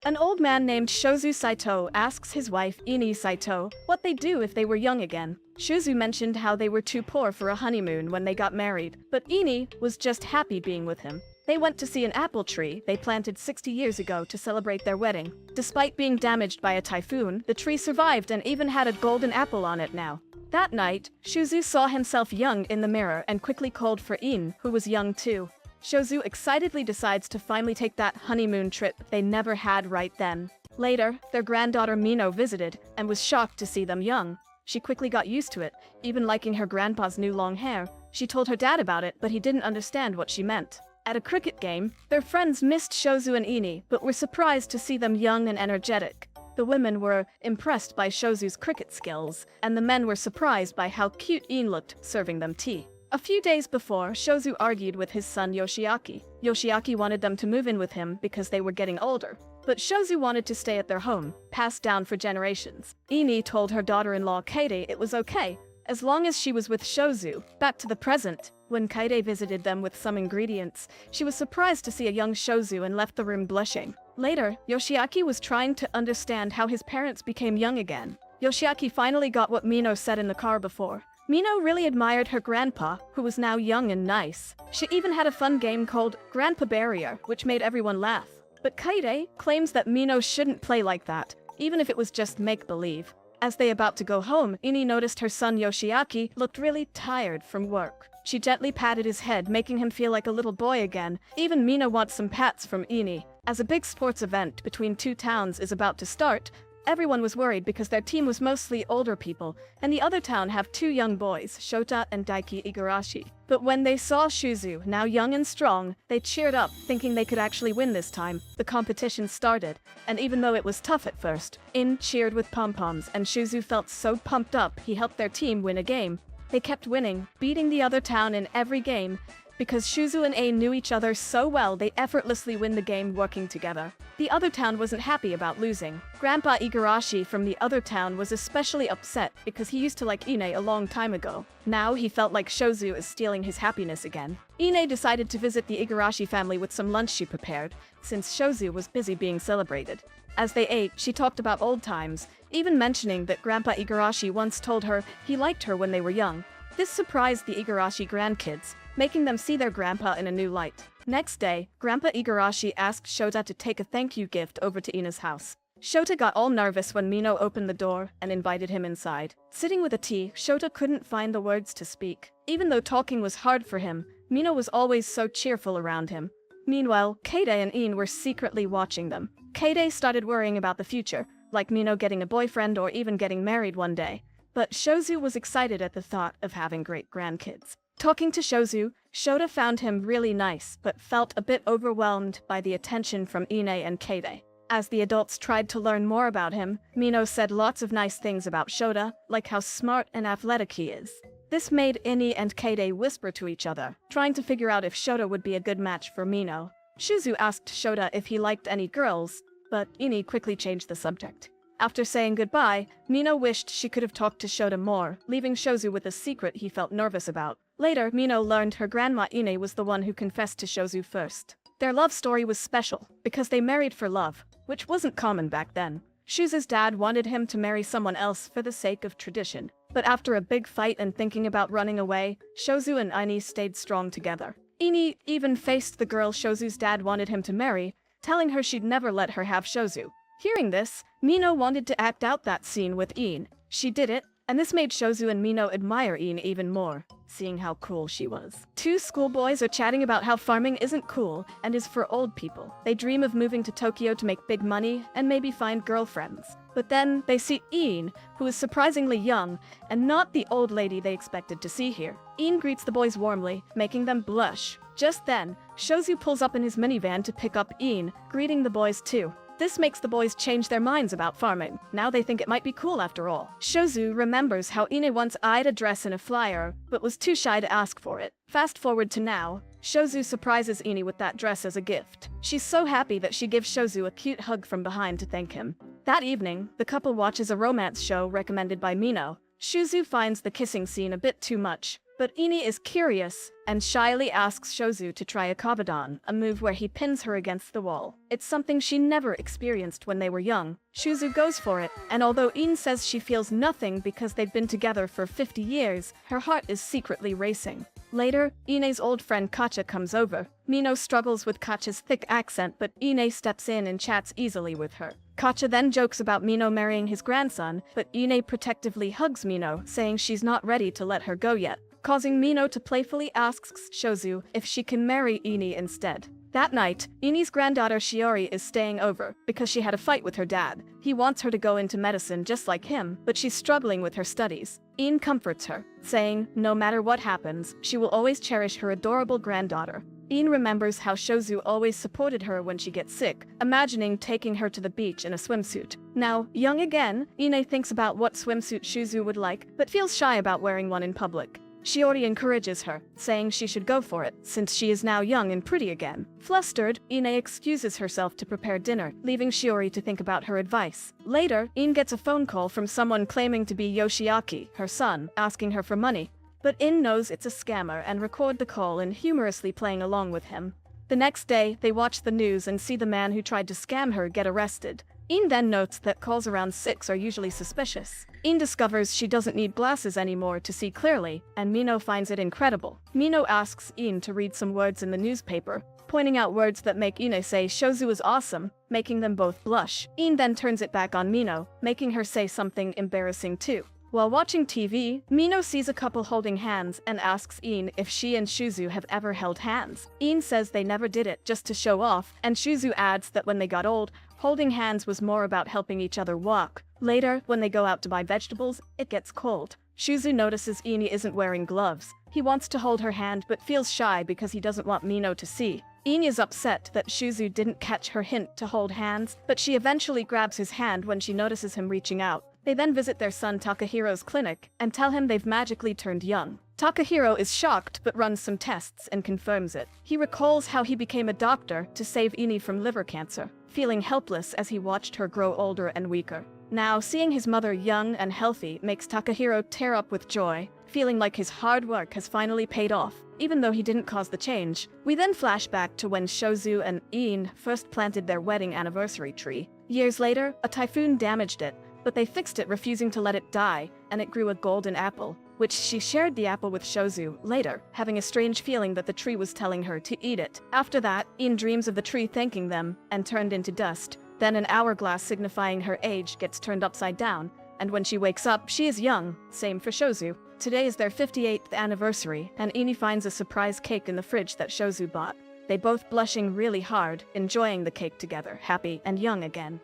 An old man named Shouzou Saitou asks his wife Ine Saitou what they'd do if they were young again. Shouzou mentioned how they were too poor for a honeymoon when they got married, but Ine was just happy being with him. They went to see an apple tree they planted 60 years ago to celebrate their wedding. Despite being damaged by a typhoon, the tree survived and even had a golden apple on it now. That night, Shouzou saw himself young in the mirror and quickly called for Ine, who was young too. Shouzou excitedly decides to finally take that honeymoon trip they never had right then. Later, their granddaughter Mino visited and was shocked to see them young. She quickly got used to it, even liking her grandpa's new long hair. She told her dad about it, but he didn't understand what she meant. At a cricket game, their friends missed Shouzou and Ine, but were surprised to see them young and energetic. The women were impressed by Shouzou's cricket skills, and the men were surprised by how cute Ine looked serving them tea. A few days before, Shouzou argued with his son Yoshiaki. Yoshiaki wanted them to move in with him because they were getting older. But Shouzou wanted to stay at their home, passed down for generations. Ine told her daughter-in-law Kaede it was okay, as long as she was with Shouzou. Back to the present, when Kaede visited them with some ingredients, she was surprised to see a young Shouzou and left the room blushing. Later, Yoshiaki was trying to understand how his parents became young again. Yoshiaki finally got what Mino said in the car before. Mino really admired her grandpa, who was now young and nice. She even had a fun game called Grandpa Barrier, which made everyone laugh. But Kaede claims that Mino shouldn't play like that, even if it was just make-believe. As they about to go home, Ine noticed her son Yoshiaki looked really tired from work. She gently patted his head, making him feel like a little boy again. Even Mino wants some pats from Ine. As a big sports event between two towns is about to start, everyone was worried because their team was mostly older people, and the other town have two young boys, Shota and Daiki Igarashi. But when they saw Shouzou, now young and strong, they cheered up, thinking they could actually win this time. The competition started, and even though it was tough at first, Ine cheered with pom-poms, and Shouzou felt so pumped up he helped their team win a game. They kept winning, beating the other town in every game. Because Shouzou and Ine knew each other so well, they effortlessly win the game working together. The other town wasn't happy about losing. Grandpa Igarashi from the other town was especially upset because he used to like Ine a long time ago. Now he felt like Shouzou is stealing his happiness again. Ine decided to visit the Igarashi family with some lunch she prepared, since Shouzou was busy being celebrated. As they ate, she talked about old times, even mentioning that Grandpa Igarashi once told her he liked her when they were young. This surprised the Igarashi grandkids, making them see their grandpa in a new light. Next day, Grandpa Igarashi asked Shota to take a thank you gift over to Ina's house. Shota got all nervous when Mino opened the door and invited him inside. Sitting with a tea, Shota couldn't find the words to speak. Even though talking was hard for him, Mino was always so cheerful around him. Meanwhile, Kaede and Ine were secretly watching them. Kaede started worrying about the future, like Mino getting a boyfriend or even getting married one day. But Shouzou was excited at the thought of having great grandkids. Talking to Shouzou, Shota found him really nice, but felt a bit overwhelmed by the attention from Ine and Kaede. As the adults tried to learn more about him, Mino said lots of nice things about Shota, like how smart and athletic he is. This made Ine and Kaede whisper to each other, trying to figure out if Shota would be a good match for Mino. Shouzou asked Shota if he liked any girls, but Ine quickly changed the subject. After saying goodbye, Mino wished she could have talked to Shota more, leaving Shouzou with a secret he felt nervous about. Later, Mino learned her grandma Ine was the one who confessed to Shouzou first. Their love story was special, because they married for love, which wasn't common back then. Shouzou's dad wanted him to marry someone else for the sake of tradition. But after a big fight and thinking about running away, Shouzou and Ine stayed strong together. Ine even faced the girl Shouzou's dad wanted him to marry, telling her she'd never let her have Shouzou. Hearing this, Mino wanted to act out that scene with Ine. She did it, and this made Shouzou and Mino admire Ine even more, seeing how cool she was. Two schoolboys are chatting about how farming isn't cool and is for old people. They dream of moving to Tokyo to make big money and maybe find girlfriends. But then they see Ine, who is surprisingly young and not the old lady they expected to see here. Ine greets the boys warmly, making them blush. Just then, Shouzou pulls up in his minivan to pick up Ine, greeting the boys too. This makes the boys change their minds about farming. Now they think it might be cool after all. Shouzou remembers how Ine once eyed a dress in a flyer, but was too shy to ask for it. Fast forward to now, Shouzou surprises Ine with that dress as a gift. She's so happy that she gives Shouzou a cute hug from behind to thank him. That evening, the couple watches a romance show recommended by Mino. Shouzou finds the kissing scene a bit too much, But Ine is curious and shyly asks Shouzou to try a kabadan, a move where he pins her against the wall. It's something she never experienced when they were young. Shouzou goes for it, and although Ine says she feels nothing because they've been together for 50 years, her heart is secretly racing. Later, Ine's old friend Katja comes over. Mino struggles with Katja's thick accent, but Ine steps in and chats easily with her. Katja then jokes about Mino marrying his grandson, but Ine protectively hugs Mino, saying she's not ready to let her go yet, causing Mino to playfully ask Shouzou if she can marry Ine instead. That night, Ine's granddaughter Shiori is staying over because she had a fight with her dad. He wants her to go into medicine just like him, but she's struggling with her studies. Ine comforts her, saying no matter what happens, she will always cherish her adorable granddaughter. Ine remembers how Shouzou always supported her when she gets sick, imagining taking her to the beach in a swimsuit. Now, young again, Ine thinks about what swimsuit Shouzou would like, but feels shy about wearing one in public. Shiori encourages her, saying she should go for it, since she is now young and pretty again. Flustered, Ine excuses herself to prepare dinner, leaving Shiori to think about her advice. Later, Ine gets a phone call from someone claiming to be Yoshiaki, her son, asking her for money. But Ine knows it's a scammer and record the call and humorously playing along with him. The next day, they watch the news and see the man who tried to scam her get arrested. Ine then notes that calls around 6 are usually suspicious. Ine discovers she doesn't need glasses anymore to see clearly, and Mino finds it incredible. Mino asks Ine to read some words in the newspaper, pointing out words that make Ine say Shouzou is awesome, making them both blush. Ine then turns it back on Mino, making her say something embarrassing too. While watching TV, Mino sees a couple holding hands and asks Ine if she and Shouzou have ever held hands. Ine says they never did it just to show off, and Shouzou adds that when they got old, holding hands was more about helping each other walk. Later, when they go out to buy vegetables, it gets cold. Shouzou notices Ine isn't wearing gloves. He wants to hold her hand but feels shy because he doesn't want Mino to see. Ine is upset that Shouzou didn't catch her hint to hold hands, but she eventually grabs his hand when she notices him reaching out. They then visit their son Takahiro's clinic and tell him they've magically turned young. Takahiro is shocked but runs some tests and confirms it. He recalls how he became a doctor to save Ine from liver cancer, feeling helpless as he watched her grow older and weaker. Now, seeing his mother young and healthy makes Takahiro tear up with joy, feeling like his hard work has finally paid off, even though he didn't cause the change. We then flash back to when Shouzou and Ine first planted their wedding anniversary tree. Years later, a typhoon damaged it, but they fixed it, refusing to let it die, and it grew a golden apple, which she shared the apple with Shouzou later, having a strange feeling that the tree was telling her to eat it. After that, Ine dreams of the tree thanking them and turned into dust. Then an hourglass signifying her age gets turned upside down, and when she wakes up, she is young. Same for Shouzou. Today is their 58th anniversary, and Ine finds a surprise cake in the fridge that Shouzou bought. They both blushing really hard, enjoying the cake together, happy and young again.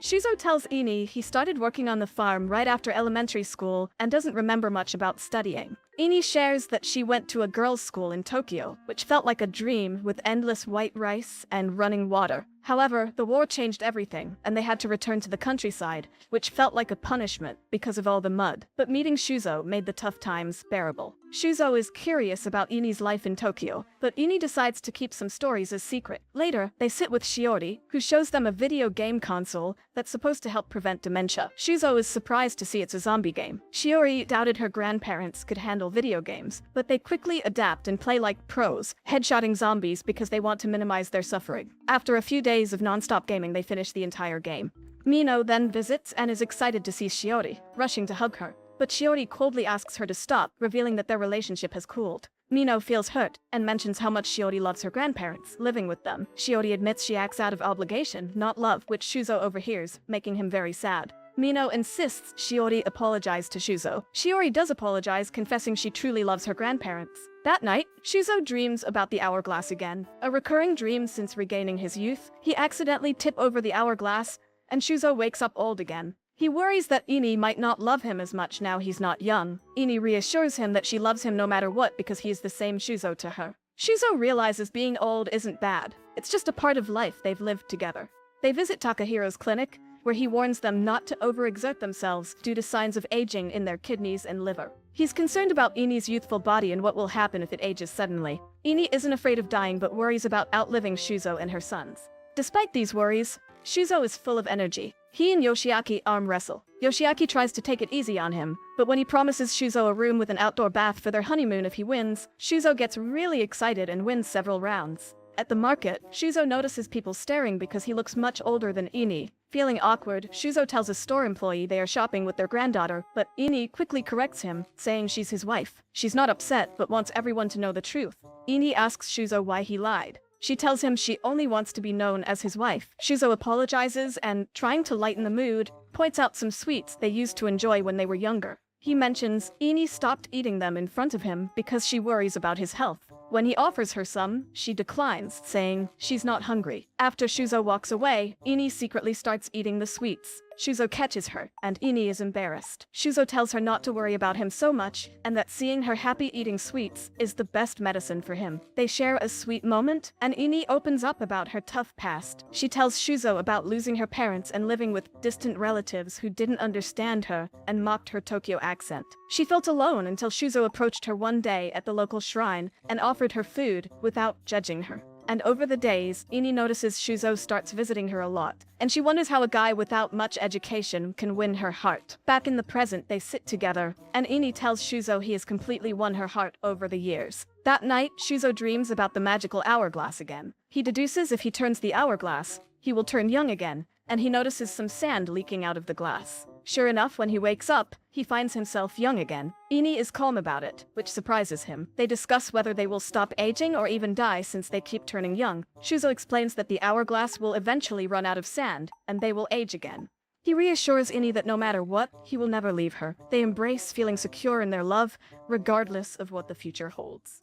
Shouzou tells Ine he started working on the farm right after elementary school and doesn't remember much about studying. Ine shares that she went to a girls' school in Tokyo, which felt like a dream with endless white rice and running water. However, the war changed everything, and they had to return to the countryside, which felt like a punishment because of all the mud. But meeting Shouzou made the tough times bearable. Shouzou is curious about Ine's life in Tokyo, but Ine decides to keep some stories as secret. Later, they sit with Shiori, who shows them a video game console that's supposed to help prevent dementia. Shouzou is surprised to see it's a zombie game. Shiori doubted her grandparents could handle video games, but they quickly adapt and play like pros, headshotting zombies because they want to minimize their suffering. After a few days of non-stop gaming, they finish the entire game. Mino then visits and is excited to see Shiori, rushing to hug her. But Shiori coldly asks her to stop, revealing that their relationship has cooled. Mino feels hurt and mentions how much Shiori loves her grandparents, living with them. Shiori admits she acts out of obligation, not love, which Shouzou overhears, making him very sad. Mino insists Shiori apologize to Shouzou. Shiori does apologize, confessing she truly loves her grandparents. That night, Shouzou dreams about the hourglass again. A recurring dream since regaining his youth. He accidentally tips over the hourglass, and Shouzou wakes up old again. He worries that Ine might not love him as much now he's not young. Ine reassures him that she loves him no matter what because he is the same Shouzou to her. Shouzou realizes being old isn't bad. It's just a part of life they've lived together. They visit Takahiro's clinic, where he warns them not to overexert themselves due to signs of aging in their kidneys and liver. He's concerned about Ine's youthful body and what will happen if it ages suddenly. Ine isn't afraid of dying but worries about outliving Shouzou and her sons. Despite these worries, Shouzou is full of energy. He and Yoshiaki arm wrestle. Yoshiaki tries to take it easy on him, but when he promises Shouzou a room with an outdoor bath for their honeymoon if he wins, Shouzou gets really excited and wins several rounds. At the market, Shouzou notices people staring because he looks much older than Ine. Feeling awkward, Shouzou tells a store employee they are shopping with their granddaughter, but Ine quickly corrects him, saying she's his wife. She's not upset, but wants everyone to know the truth. Ine asks Shouzou why he lied. She tells him she only wants to be known as his wife. Shouzou apologizes and, trying to lighten the mood, points out some sweets they used to enjoy when they were younger. He mentions Ine stopped eating them in front of him because she worries about his health. When he offers her some, she declines, saying she's not hungry. After Shouzou walks away, Ine secretly starts eating the sweets. Shouzou catches her, and Ine is embarrassed. Shouzou tells her not to worry about him so much, and that seeing her happy eating sweets is the best medicine for him. They share a sweet moment, and Ine opens up about her tough past. She tells Shouzou about losing her parents and living with distant relatives who didn't understand her and mocked her Tokyo accent. She felt alone until Shouzou approached her one day at the local shrine and offered her food without judging her. And over the days, Ine notices Shouzou starts visiting her a lot, and she wonders how a guy without much education can win her heart. Back in the present, they sit together, and Ine tells Shouzou he has completely won her heart over the years. That night, Shouzou dreams about the magical hourglass again. He deduces if he turns the hourglass, he will turn young again, and he notices some sand leaking out of the glass. Sure enough, when he wakes up, he finds himself young again. Ine is calm about it, which surprises him. They discuss whether they will stop aging or even die since they keep turning young. Shouzou explains that the hourglass will eventually run out of sand, and they will age again. He reassures Ine that no matter what, he will never leave her. They embrace, feeling secure in their love, regardless of what the future holds.